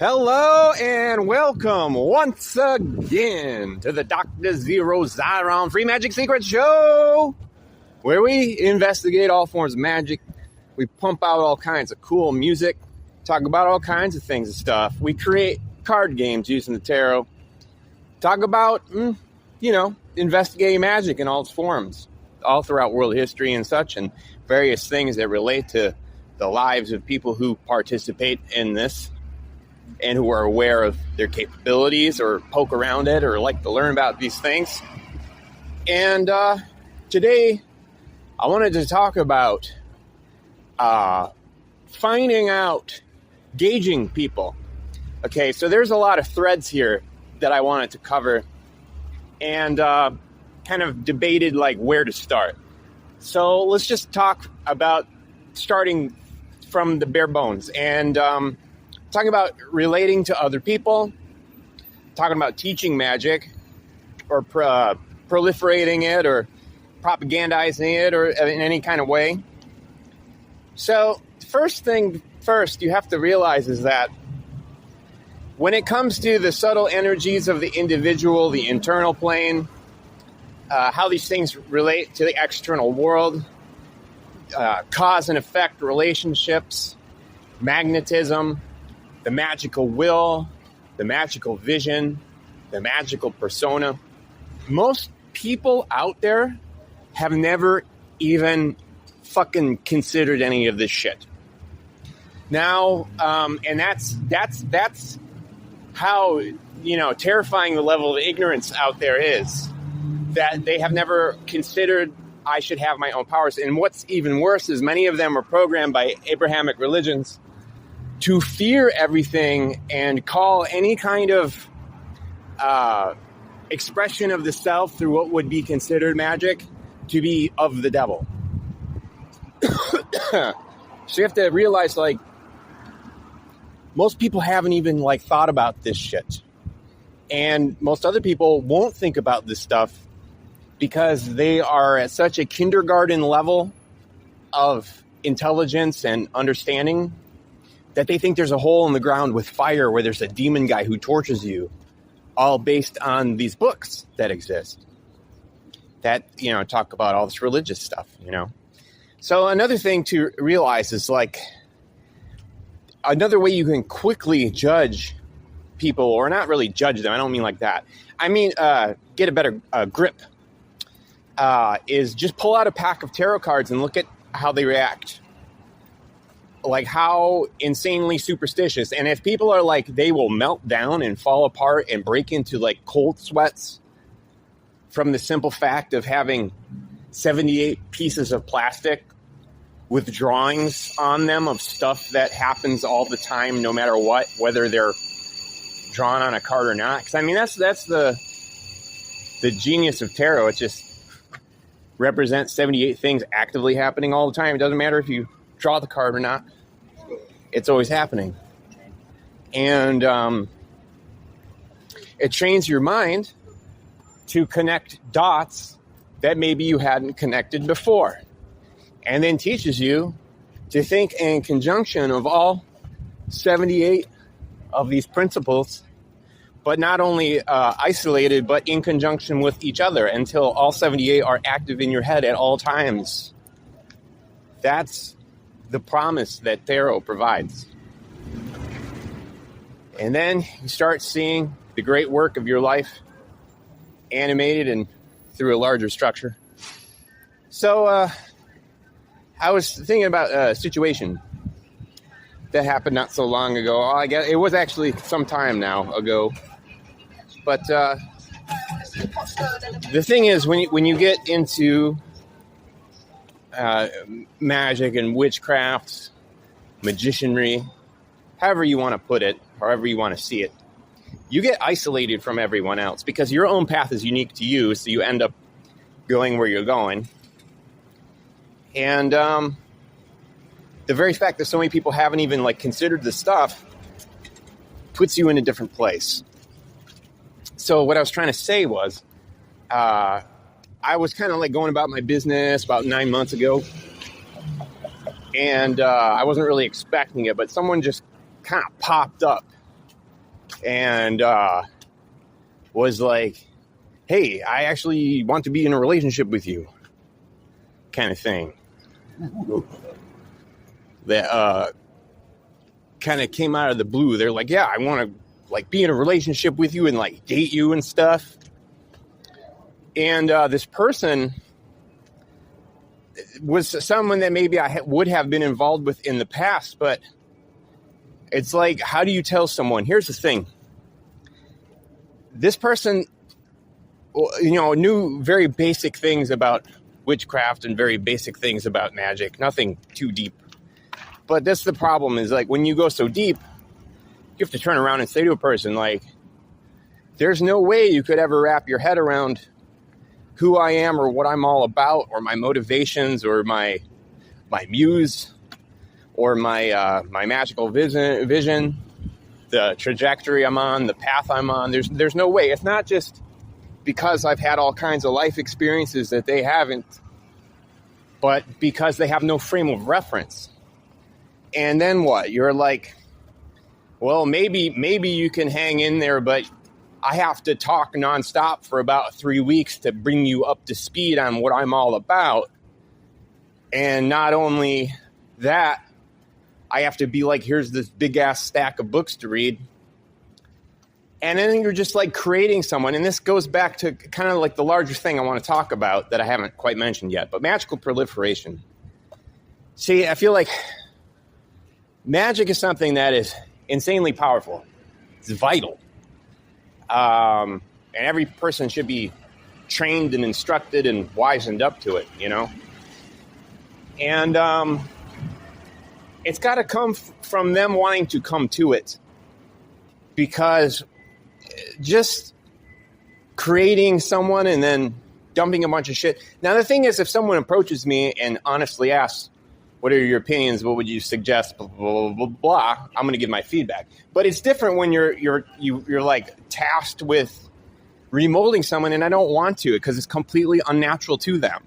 Hello and welcome once again to the Dr. Zeero Xiron Free Magic Secret Show, where we investigate all forms of magic. We pump out all kinds of cool music, talk about all kinds of things and stuff. We create card games using the tarot, talk about, investigating magic in all its forms, all throughout world history and such, and various things that relate to the lives of people who participate in this and who are aware of their capabilities or poke around it or like to learn about these things. And today I wanted to talk about finding out, gauging people. Okay, so there's a lot of threads here that I wanted to cover and kind of debated like where to start. So let's just talk about starting from the bare bones and talking about relating to other people, talking about teaching magic or proliferating it or propagandizing it or in any kind of way. So first, you have to realize is that when it comes to the subtle energies of the individual, the internal plane, how these things relate to the external world, cause and effect relationships, magnetism, the magical will, the magical vision, the magical persona. Most people out there have never even fucking considered any of this shit. Now, and that's how, terrifying the level of ignorance out there is, that they have never considered I should have my own powers. And what's even worse is many of them are programmed by Abrahamic religions to fear everything and call any kind of expression of the self through what would be considered magic to be of the devil. So you have to realize, most people haven't even, thought about this shit. And most other people won't think about this stuff because they are at such a kindergarten level of intelligence and understanding that they think there's a hole in the ground with fire where there's a demon guy who tortures you, all based on these books that exist that, talk about all this religious stuff, So another thing to realize is another way you can quickly judge people, or not really judge them. I don't mean like that. I mean, get a better grip, is just pull out a pack of tarot cards and look at how they react. Like how insanely superstitious. And if people are they will melt down and fall apart and break into cold sweats from the simple fact of having 78 pieces of plastic with drawings on them of stuff that happens all the time, no matter what, whether they're drawn on a card or not. Because that's the genius of tarot. It just represents 78 things actively happening all the time. It doesn't matter if you draw the card or not. It's always happening. And it trains your mind to connect dots that maybe you hadn't connected before. And then teaches you to think in conjunction of all 78 of these principles, but not only isolated, but in conjunction with each other until all 78 are active in your head at all times. That's the promise that tarot provides. And then you start seeing the great work of your life animated and through a larger structure. So I was thinking about a situation that happened not so long ago. I guess it was actually some time now ago. But the thing is, when you get into magic and witchcraft, magicianry, however you want to put it, however you want to see it, you get isolated from everyone else because your own path is unique to you, so you end up going where you're going. And the very fact that so many people haven't even considered this stuff puts you in a different place. So what I was trying to say was, I was kind of going about my business about 9 months ago, and I wasn't really expecting it, but someone just kind of popped up and was like, hey, I actually want to be in a relationship with you, kind of thing. That kind of came out of the blue. They're like, yeah, I want to like be in a relationship with you and like date you and stuff. And this person was someone that maybe I would have been involved with in the past, but it's like, how do you tell someone? Here's the thing. This person, knew very basic things about witchcraft and very basic things about magic, nothing too deep. But that's the problem, is like when you go so deep, you have to turn around and say to a person, like, there's no way you could ever wrap your head around who I am or what I'm all about or my motivations or my muse or my magical vision, the trajectory I'm on, the path I'm on. There's no way. It's not just because I've had all kinds of life experiences that they haven't, but because they have no frame of reference. And then what? You're like, well, maybe you can hang in there, but I have to talk nonstop for about 3 weeks to bring you up to speed on what I'm all about. And not only that, I have to be like, here's this big ass stack of books to read. And then you're just like creating someone. And this goes back to kind of like the larger thing I want to talk about that I haven't quite mentioned yet, but magical proliferation. See, I feel like magic is something that is insanely powerful. It's vital. And every person should be trained and instructed and wizened up to it, And it's got to come from them wanting to come to it. Because just creating someone and then dumping a bunch of shit. Now, the thing is, if someone approaches me and honestly asks, what are your opinions? What would you suggest? Blah, blah, blah, blah. I'm going to give my feedback. But it's different when you're like tasked with remolding someone, and I don't want to because it's completely unnatural to them.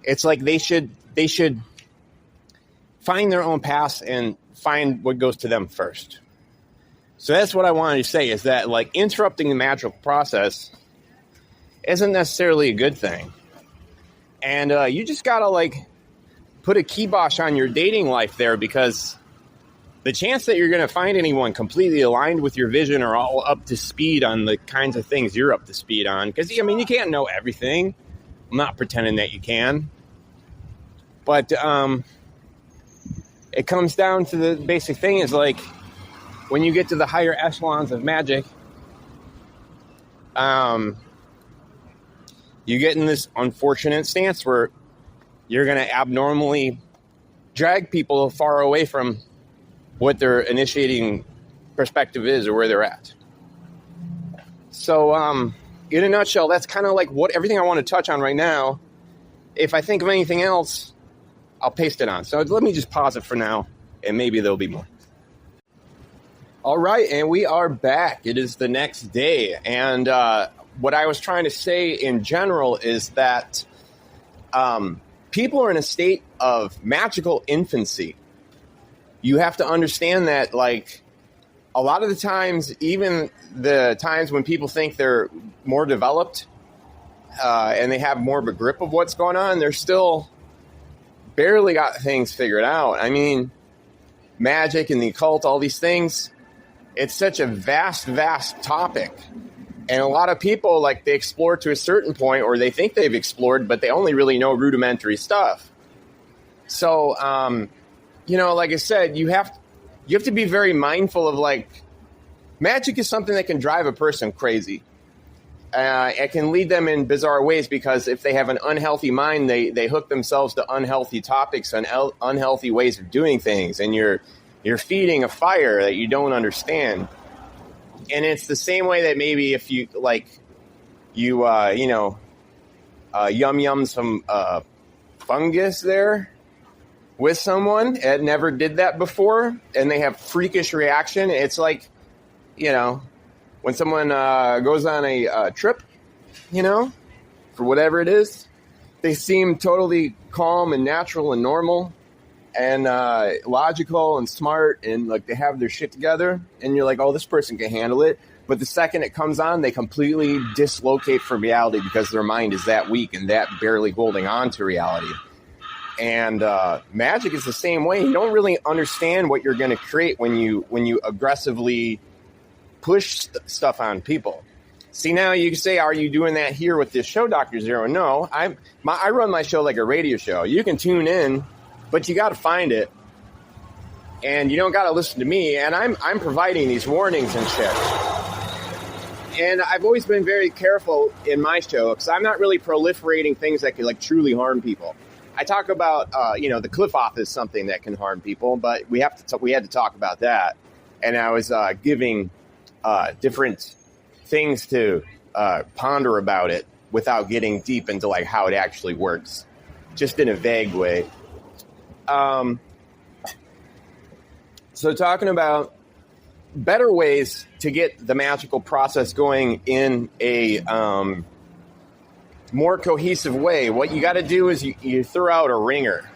It's like they should find their own path and find what goes to them first. So that's what I wanted to say, is that like interrupting the magical process isn't necessarily a good thing. And you just got to like put a kibosh on your dating life there, because the chance that you're going to find anyone completely aligned with your vision or all up to speed on the kinds of things you're up to speed on, because, I mean, you can't know everything. I'm not pretending that you can. But it comes down to the basic thing is like, when you get to the higher echelons of magic, you get in this unfortunate stance where you're going to abnormally drag people far away from what their initiating perspective is or where they're at. So, in a nutshell, that's kind of like everything I want to touch on right now. If I think of anything else, I'll paste it on. So let me just pause it for now, and maybe there'll be more. All right, and we are back. It is the next day, and what I was trying to say in general is that people are in a state of magical infancy. You have to understand that, like, a lot of the times, even the times when people think they're more developed and they have more of a grip of what's going on, they're still barely got things figured out. I mean, magic and the occult, all these things, it's such a vast, vast topic. And a lot of people, like, they explore to a certain point, or they think they've explored, but they only really know rudimentary stuff. So, like I said, you have to be very mindful of, like, magic is something that can drive a person crazy. It can lead them in bizarre ways, because if they have an unhealthy mind, they hook themselves to unhealthy topics and unhealthy ways of doing things. And you're feeding a fire that you don't understand. And it's the same way that maybe if you, like, yum some fungus there with someone that never did that before, and they have freakish reaction. It's like, when someone goes on a trip, for whatever it is, they seem totally calm and natural and normal. and logical and smart, and like they have their shit together, and you're like, oh, this person can handle it. But the second it comes on, they completely dislocate from reality because their mind is that weak and that barely holding on to reality. And Magick is the same way. You don't really understand what you're going to create when you aggressively push stuff on people. See, now you can say, are you doing that here with this show, Dr. Zeero? No, I run my show like a radio show. You can tune in, but you got to find it. And you don't got to listen to me. And I'm providing these warnings and shit. And I've always been very careful in my show because I'm not really proliferating things that could like truly harm people. I talk about, the cliff off is something that can harm people, but we had to talk about that. And I was giving different things to ponder about it without getting deep into like how it actually works, just in a vague way. So talking about better ways to get the magical process going in a more cohesive way, what you got to do is you throw out a ringer.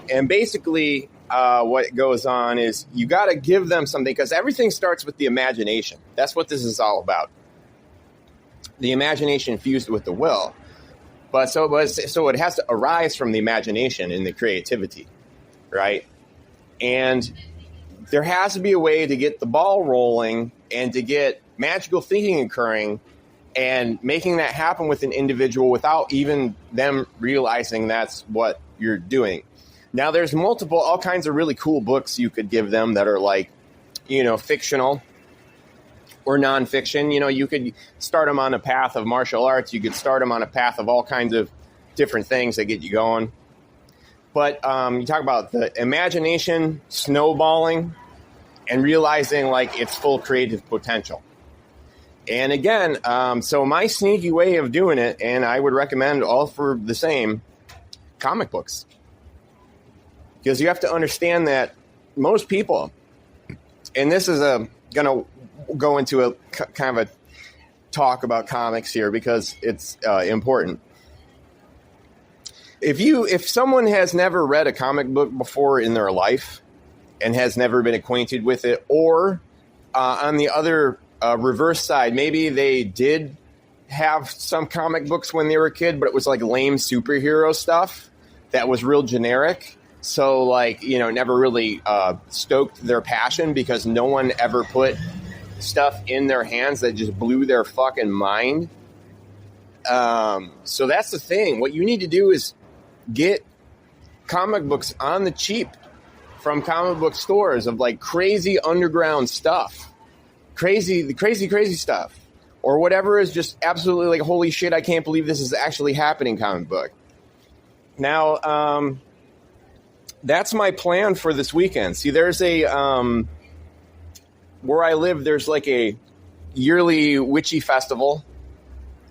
And basically what goes on is you got to give them something, because everything starts with the imagination. That's what this is all about. The imagination fused with the will. But so it has to arise from the imagination and the creativity, right? And there has to be a way to get the ball rolling and to get magical thinking occurring and making that happen with an individual without even them realizing that's what you're doing. Now, there's all kinds of really cool books you could give them that are like, fictional or nonfiction. You could start them on a path of martial arts. You could start them on a path of all kinds of different things that get you going. But you talk about the imagination snowballing and realizing like its full creative potential. And again, so my sneaky way of doing it, and I would recommend all for the same, comic books. Because you have to understand that most people, and this is going to go into a kind of a talk about comics here because it's important. If someone has never read a comic book before in their life and has never been acquainted with it, or on the other reverse side, maybe they did have some comic books when they were a kid, but it was like lame superhero stuff that was real generic. So like, never really stoked their passion because no one ever put stuff in their hands that just blew their fucking mind. So that's the thing. What you need to do is get comic books on the cheap from comic book stores of like crazy underground stuff, crazy stuff, or whatever is just absolutely like, holy shit, I can't believe this is actually happening comic book. Now, that's my plan for this weekend. See, there's where I live, there's like a yearly witchy festival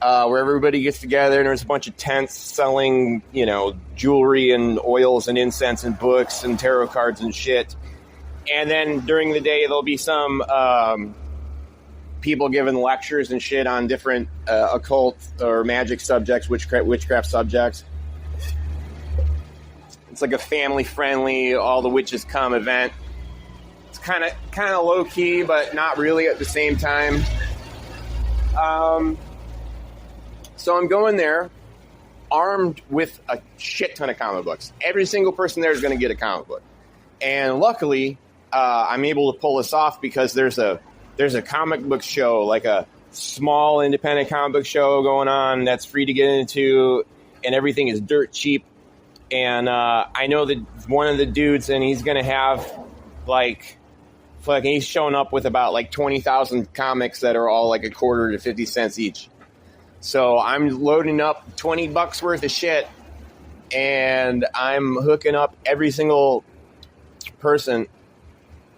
where everybody gets together and there's a bunch of tents selling, jewelry and oils and incense and books and tarot cards and shit. And then during the day, there'll be some people giving lectures and shit on different occult or magic subjects, witchcraft subjects. It's like a family-friendly, all the witches come event. It's kind of low-key, but not really at the same time. So I'm going there armed with a shit ton of comic books. Every single person there is going to get a comic book. And luckily, I'm able to pull this off because there's a comic book show, like a small independent comic book show going on that's free to get into, and everything is dirt cheap. And I know that one of the dudes, and he's going to have he's showing up with about like 20,000 comics that are all like a quarter to 50 cents each. So I'm loading up $20 worth of shit, and I'm hooking up every single person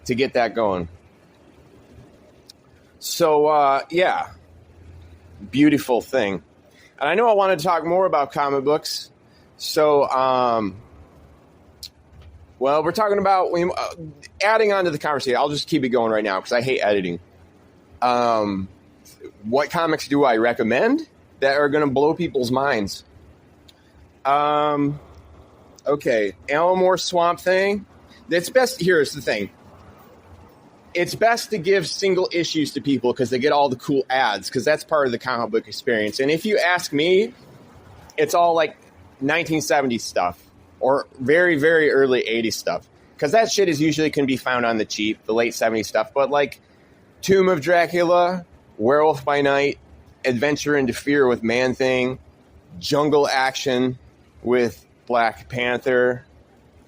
to get that going. So, yeah, beautiful thing. And I know I wanted to talk more about comic books. So, we're talking about adding on to the conversation. I'll just keep it going right now because I hate editing. What comics do I recommend that are going to blow people's minds? Okay, Alamore Swamp Thing. It's best. Here's the thing. It's best to give single issues to people because they get all the cool ads, because that's part of the comic book experience. And if you ask me, it's all like 1970s stuff or very, very early 80s stuff, because that shit is usually can be found on the cheap, the late 70s stuff. But like Tomb of Dracula, Werewolf by Night, Adventure into Fear with Man-Thing, Jungle Action with Black Panther,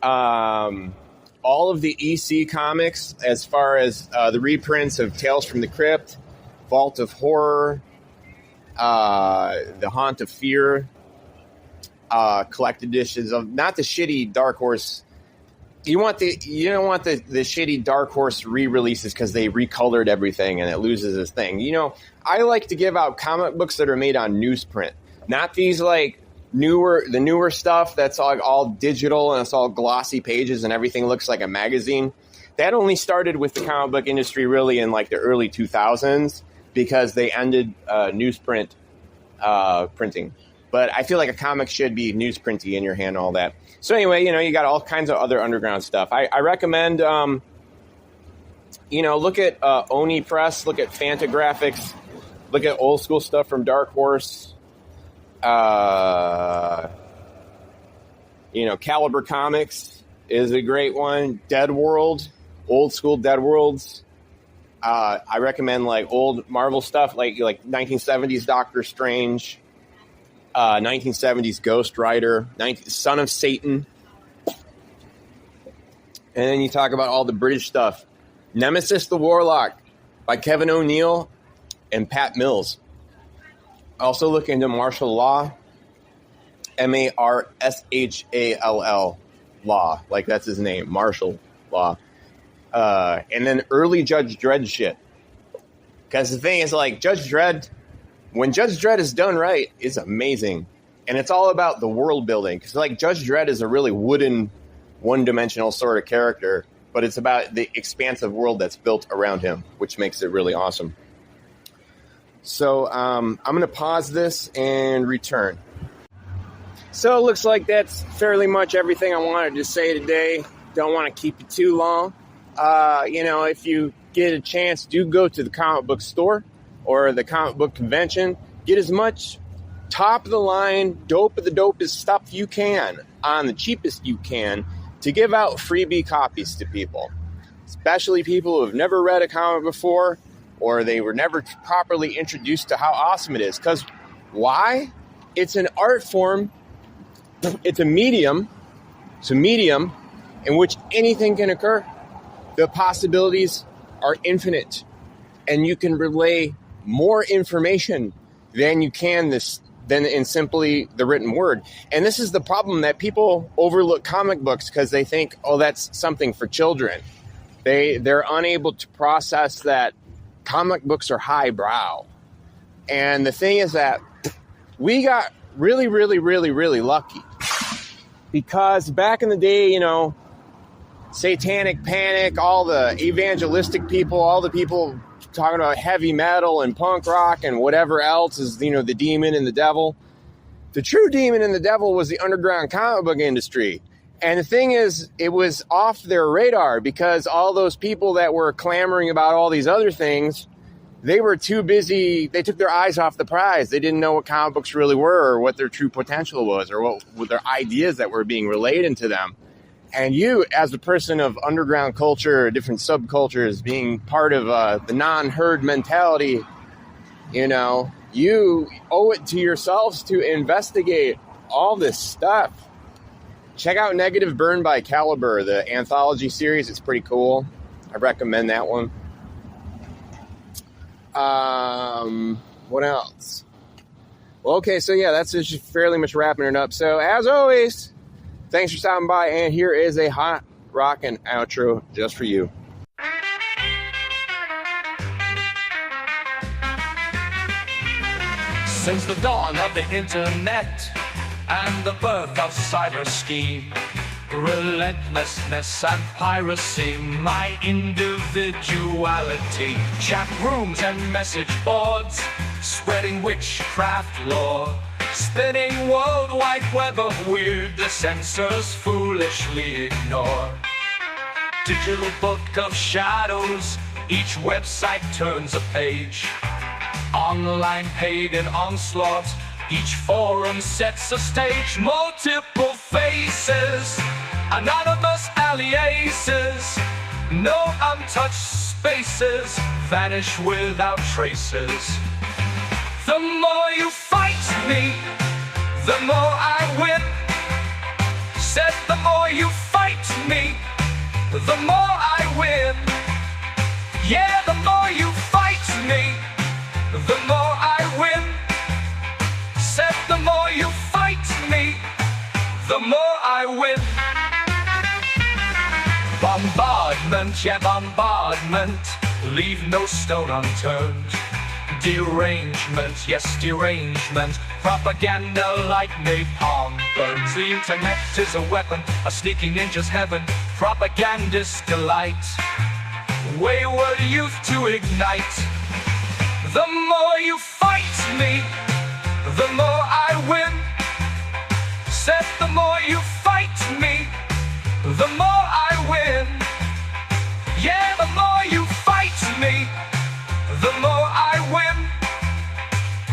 all of the EC comics, as far as the reprints of Tales from the Crypt, Vault of Horror, The Haunt of Fear, collected editions of, not the shitty Dark Horse. You don't want the shitty Dark Horse re-releases because they recolored everything and it loses its thing. You know, I like to give out comic books that are made on newsprint, not these like the newer stuff that's all digital and it's all glossy pages and everything looks like a magazine. That only started with the comic book industry really in like the early 2000s because they ended newsprint printing. But I feel like a comic should be newsprinty in your hand, all that. So anyway, you got all kinds of other underground stuff. I recommend, look at Oni Press, look at Fantagraphics, look at old school stuff from Dark Horse. Caliber Comics is a great one. Dead World, old school Dead Worlds. I recommend like old Marvel stuff, like 1970s Doctor Strange, 1970s Ghost Rider, Son of Satan. And then you talk about all the British stuff. Nemesis the Warlock by Kevin O'Neill and Pat Mills. Also look into Martial Law, Marshall Law, like that's his name, Martial Law. And then early Judge Dredd shit. Because the thing is, like, Judge Dredd, when Judge Dredd is done right, is amazing. And it's all about the world building. Because, like, Judge Dredd is a really wooden, one-dimensional sort of character, but it's about the expansive world that's built around him, which makes it really awesome. So I'm going to pause this and return. So it looks like that's fairly much everything I wanted to say today. Don't want to keep it too long. If you get a chance, do go to the comic book store or the comic book convention. Get as much top-of-the-line, dope of the dopest stuff you can on the cheapest you can to give out freebie copies to people, especially people who have never read a comic before or they were never properly introduced to how awesome it is. Because why? It's an art form. It's a medium. It's a medium in which anything can occur. The possibilities are infinite. And you can relay more information than you can than in simply the written word. And this is the problem, that people overlook comic books because they think, oh, that's something for children. They're unable to process that comic books are highbrow. And the thing is that we got really, really, really, really lucky. Because back in the day, Satanic Panic, all the evangelistic people, all the people talking about heavy metal and punk rock and whatever else is, the demon and the devil. The true demon and the devil was the underground comic book industry. And the thing is, it was off their radar because all those people that were clamoring about all these other things, they were too busy. They took their eyes off the prize. They didn't know what comic books really were or what their true potential was or what their ideas that were being relayed into them. And you, as a person of underground culture, different subcultures, being part of the non-herd mentality, you owe it to yourselves to investigate all this stuff. Check out Negative Burn by Caliber, the anthology series. It's pretty cool. I recommend that one. What else? Well, okay, so yeah, that's just fairly much wrapping it up. So as always, thanks for stopping by, and here is a hot rockin' outro just for you. Since the dawn of the internet and the birth of cyber scheme, relentlessness and piracy, my individuality, chat rooms and message boards, spreading witchcraft lore, Spinning worldwide web of weird the censors foolishly ignore. Digital book of shadows, each website turns a page. Online pagan onslaught, each forum sets a stage. Multiple faces, anonymous aliases, no untouched spaces, vanish without traces. The more you fight me, the more I win. Said the more you fight me, the more I win. Yeah, the more you fight me, the more I win. Said the more you fight me, the more I win. Bombardment, yeah, bombardment, leave no stone unturned. Derangement, yes, derangement, propaganda like napalm burns. The internet is a weapon, a sneaking ninja's heaven, propagandist delight, wayward youth to ignite. The more you fight me, the more I win. Said the more you fight me, the more I win. Yeah, the more you fight me, the more I win.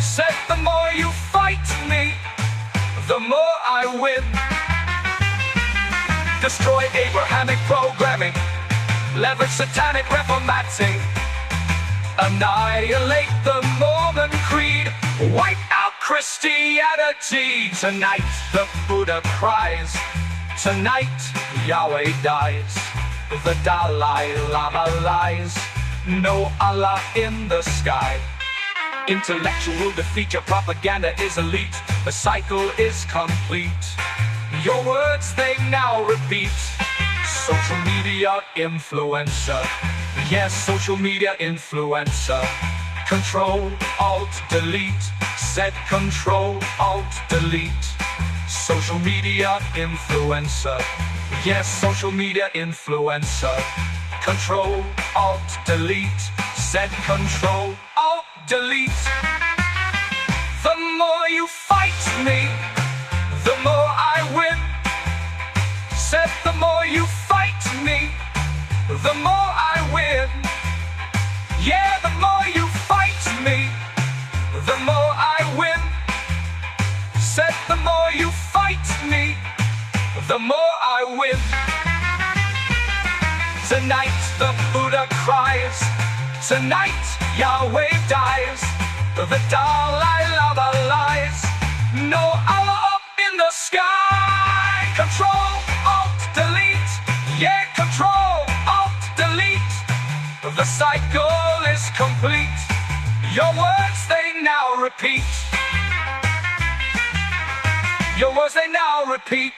Said the more you fight me, the more I win. Destroy Abrahamic programming, leverage satanic reformatting, annihilate the Mormon creed, wipe out Christianity. Tonight the Buddha cries, tonight Yahweh dies, the Dalai Lama lies, no Allah in the sky. Intellectual defeat, your propaganda is elite, the cycle is complete. Your words they now repeat. Social media influencer, yes, social media influencer. Control, Alt, Delete, said Control, Alt, Delete. Social media influencer, yes, social media influencer. Control, Alt, Delete, said Control, Alt, Delete. The more you fight me, the more I win. Said the more you fight me, the more I win. Yeah, the more you fight me, the more I win. Said the more you fight me, the more I win. Tonight the Buddha cries, tonight Yahweh dies, the Dalai Lama lies, no Allah up in the sky. Control, Alt, Delete, yeah, Control, Alt, Delete. The cycle is complete. Your words they now repeat. Your words they now repeat.